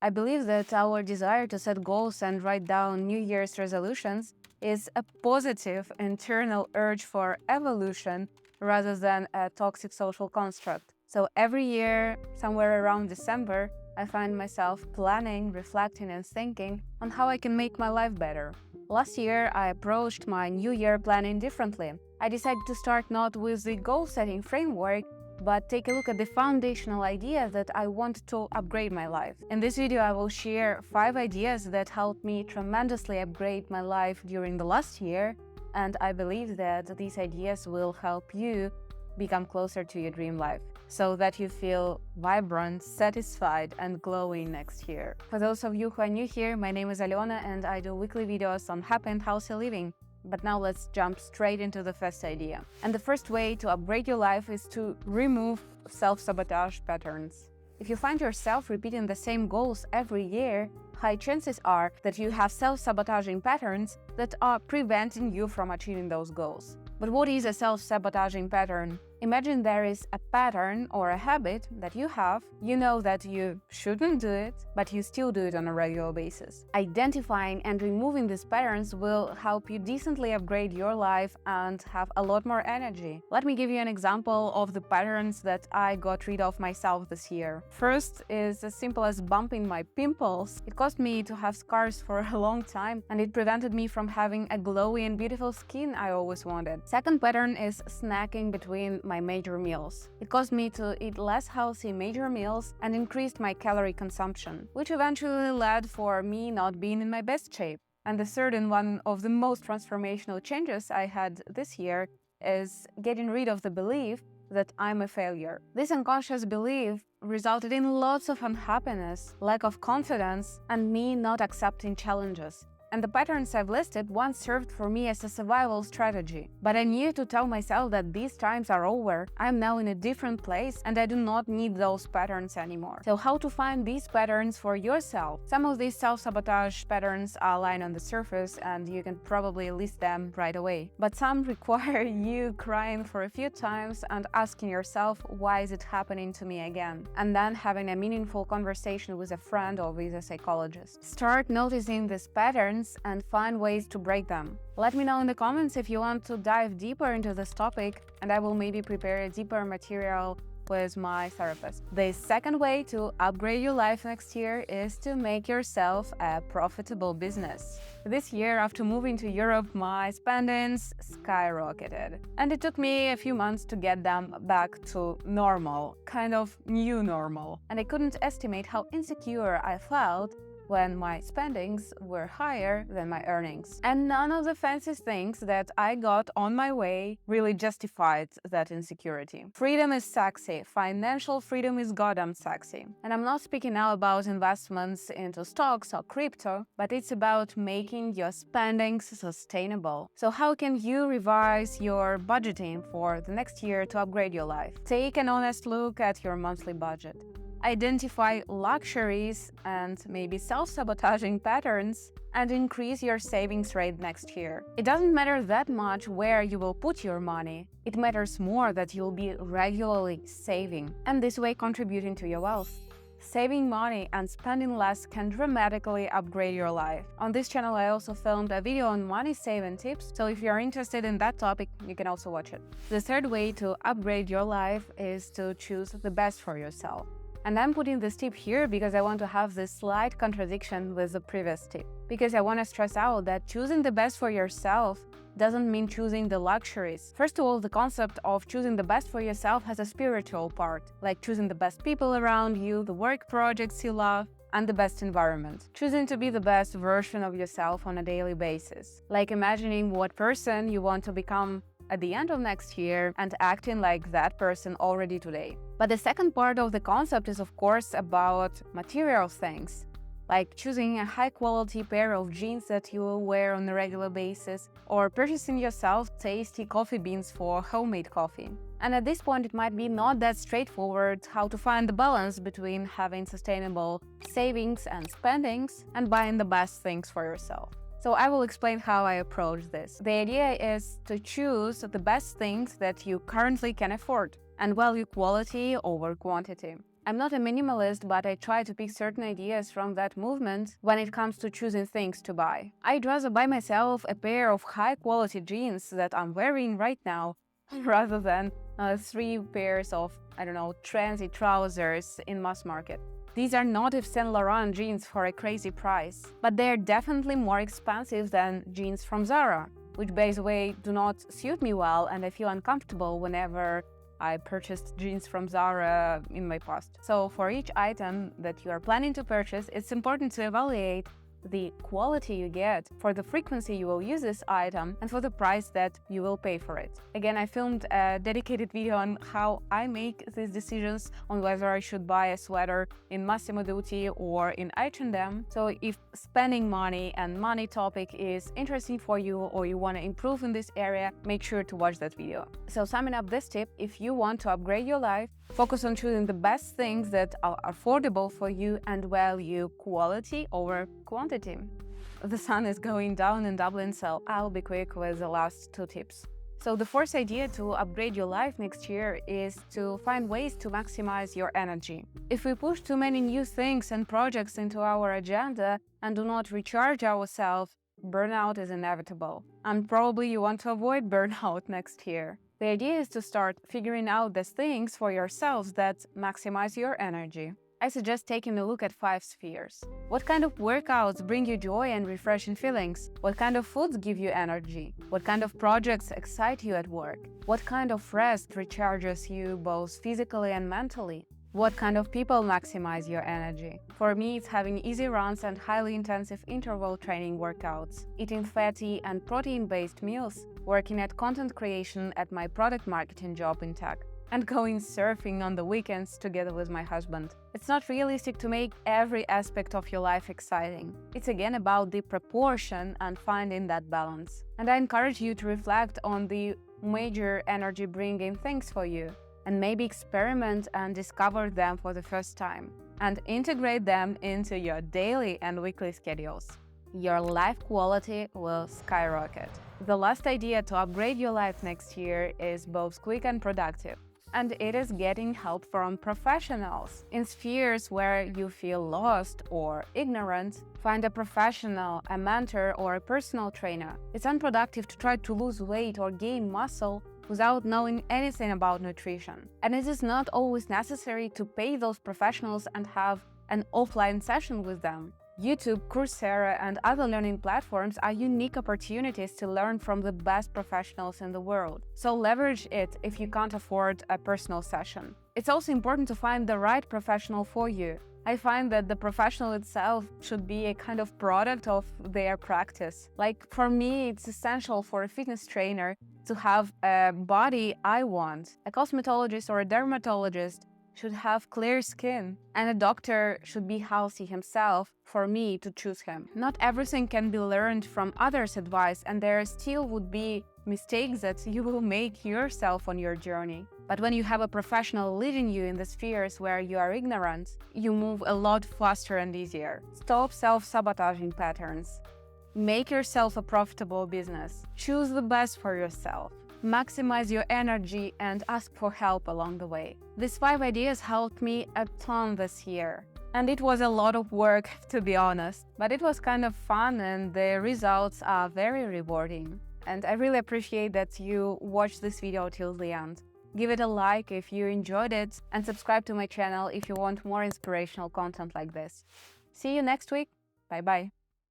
I believe that our desire to set goals and write down New Year's resolutions is a positive internal urge for evolution rather than a toxic social construct. So every year, somewhere around December, I find myself planning, reflecting, and thinking on how I can make my life better. Last year, I approached my New Year planning differently. I decided to start not with the goal-setting framework, but take a look at the foundational ideas that I want to upgrade my life. In this video, I will share 5 ideas that helped me tremendously upgrade my life during the last year, and I believe that these ideas will help you become closer to your dream life, so that you feel vibrant, satisfied, and glowing next year. For those of you who are new here, my name is Alena and I do weekly videos on happy and healthy living. But now let's jump straight into the first idea. And the first way to upgrade your life is to remove self-sabotage patterns. If you find yourself repeating the same goals every year, high chances are that you have self-sabotaging patterns that are preventing you from achieving those goals. But what is a self-sabotaging pattern? Imagine there is a pattern or a habit that you have. You know that you shouldn't do it, but you still do it on a regular basis. Identifying and removing these patterns will help you decently upgrade your life and have a lot more energy. Let me give you an example of the patterns that I got rid of myself this year. First is as simple as bumping my pimples. It caused me to have scars for a long time, and it prevented me from having a glowy and beautiful skin I always wanted. Second pattern is snacking between my major meals. It caused me to eat less healthy major meals and increased my calorie consumption, which eventually led for me not being in my best shape. And the third and one of the most transformational changes I had this year is getting rid of the belief that I'm a failure. This unconscious belief resulted in lots of unhappiness, lack of confidence, and me not accepting challenges. And the patterns I've listed once served for me as a survival strategy. But I needed to tell myself that these times are over. I'm now in a different place and I do not need those patterns anymore. So how to find these patterns for yourself? Some of these self-sabotage patterns are lying on the surface and you can probably list them right away. But some require you crying for a few times and asking yourself, why is it happening to me again? And then having a meaningful conversation with a friend or with a psychologist. Start noticing these patterns and find ways to break them. Let me know in the comments if you want to dive deeper into this topic, and I will maybe prepare a deeper material with my therapist. The second way to upgrade your life next year is to make yourself a profitable business. This year, after moving to Europe, my spendings skyrocketed. And it took me a few months to get them back to normal, kind of new normal. And I couldn't estimate how insecure I felt when my spendings were higher than my earnings. And none of the fancy things that I got on my way really justified that insecurity. Freedom is sexy. Financial freedom is goddamn sexy. And I'm not speaking now about investments into stocks or crypto, but it's about making your spendings sustainable. So how can you revise your budgeting for the next year to upgrade your life? Take an honest look at your monthly budget. Identify luxuries and maybe self-sabotaging patterns and increase your savings rate next year. It doesn't matter that much where you will put your money. It matters more that you'll be regularly saving and this way contributing to your wealth. Saving money and spending less can dramatically upgrade your life. On this channel, I also filmed a video on money saving tips, so if you're interested in that topic, you can also watch it. The third way to upgrade your life is to choose the best for yourself. And I'm putting this tip here because I want to have this slight contradiction with the previous tip. Because I want to stress out that choosing the best for yourself doesn't mean choosing the luxuries. First of all, the concept of choosing the best for yourself has a spiritual part, like choosing the best people around you, the work projects you love, and the best environment. Choosing to be the best version of yourself on a daily basis. Like imagining what person you want to become at the end of next year and acting like that person already today. But the second part of the concept is of course about material things, like choosing a high-quality pair of jeans that you will wear on a regular basis, or purchasing yourself tasty coffee beans for homemade coffee. And at this point, it might be not that straightforward how to find the balance between having sustainable savings and spendings and buying the best things for yourself. So I will explain how I approach this. The idea is to choose the best things that you currently can afford and value quality over quantity. I'm not a minimalist, but I try to pick certain ideas from that movement when it comes to choosing things to buy. I'd rather buy myself a pair of high-quality jeans that I'm wearing right now rather than 3 pairs of, trendy trousers in mass market. These are not Yves Saint Laurent jeans for a crazy price, but they're definitely more expensive than jeans from Zara, which, by the way, do not suit me well, and I feel uncomfortable whenever I purchased jeans from Zara in my past. So for each item that you are planning to purchase, it's important to evaluate the quality you get, for the frequency you will use this item, and for the price that you will pay for it. Again, I filmed a dedicated video on how I make these decisions on whether I should buy a sweater in Massimo Dutti or in H&M. So if spending money and money topic is interesting for you or you want to improve in this area, make sure to watch that video. So summing up this tip, if you want to upgrade your life, focus on choosing the best things that are affordable for you and value quality over quantity. The sun is going down in Dublin, so I'll be quick with the last 2 tips. So the fourth idea to upgrade your life next year is to find ways to maximize your energy. If we push too many new things and projects into our agenda and do not recharge ourselves, burnout is inevitable. And probably you want to avoid burnout next year. The idea is to start figuring out these things for yourselves that maximize your energy. I suggest taking a look at 5 spheres. What kind of workouts bring you joy and refreshing feelings? What kind of foods give you energy? What kind of projects excite you at work? What kind of rest recharges you both physically and mentally? What kind of people maximize your energy? For me, it's having easy runs and highly intensive interval training workouts, eating fatty and protein-based meals, working at content creation at my product marketing job in tech, and going surfing on the weekends together with my husband. It's not realistic to make every aspect of your life exciting. It's again about the proportion and finding that balance. And I encourage you to reflect on the major energy-bringing things for you, and maybe experiment and discover them for the first time, and integrate them into your daily and weekly schedules. Your life quality will skyrocket. The last idea to upgrade your life next year is both quick and productive. And it is getting help from professionals. In spheres where you feel lost or ignorant, find a professional, a mentor, or a personal trainer. It's unproductive to try to lose weight or gain muscle without knowing anything about nutrition. And it is not always necessary to pay those professionals and have an offline session with them. YouTube, Coursera, and other learning platforms are unique opportunities to learn from the best professionals in the world. So leverage it if you can't afford a personal session. It's also important to find the right professional for you. I find that the professional itself should be a kind of product of their practice. Like for me, it's essential for a fitness trainer to have a body I want. A cosmetologist or a dermatologist should have clear skin, and a doctor should be healthy himself for me to choose him. Not everything can be learned from others' advice, and there still would be mistakes that you will make yourself on your journey. But when you have a professional leading you in the spheres where you are ignorant, you move a lot faster and easier. Stop self-sabotaging patterns. Make yourself a profitable business. Choose the best for yourself. Maximize your energy and ask for help along the way. These 5 ideas helped me a ton this year. And it was a lot of work, to be honest. But it was kind of fun and the results are very rewarding. And I really appreciate that you watched this video till the end. Give it a like if you enjoyed it and subscribe to my channel if you want more inspirational content like this. See you next week. Bye bye.